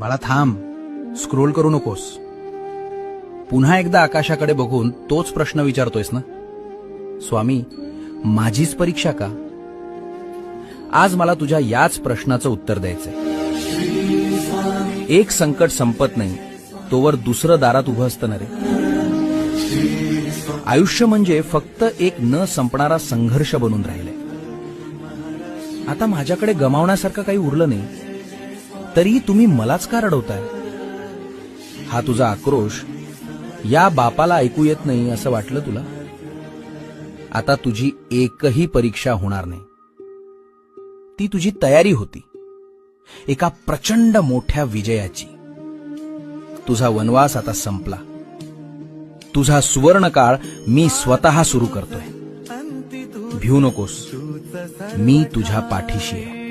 बाळा थांब, स्क्रोल करू नकोस. पुन्हा एकदा आकाशाकडे बघून तोच प्रश्न विचारतोयस ना? स्वामी, माझीच परीक्षा का? आज मला तुझ्या याच प्रश्नाचं उत्तर द्यायचंय. एक संकट संपत नाही तोवर दुसरं दारात उभं असतं ना रे. आयुष्य म्हणजे फक्त एक न संपणारा संघर्ष बनून राहिलाय. आता माझ्याकडे गमावण्यासारखं काही उरलं नाही, तरी तुम्ही मलाच का रडवताय? हा तुझा आक्रोश या बापाला ऐकू येत नाही असं वाटलं तुला? आता तुझी एकही परीक्षा होणार नाही. ती तुझी तयारी होती एका प्रचंड मोठ्या विजयाची. तुझा वनवास आता संपला. तुझा सुवर्णकाळ मी स्वतः सुरू करतोय. भिवू नकोस, मी तुझ्या पाठीशी आहे.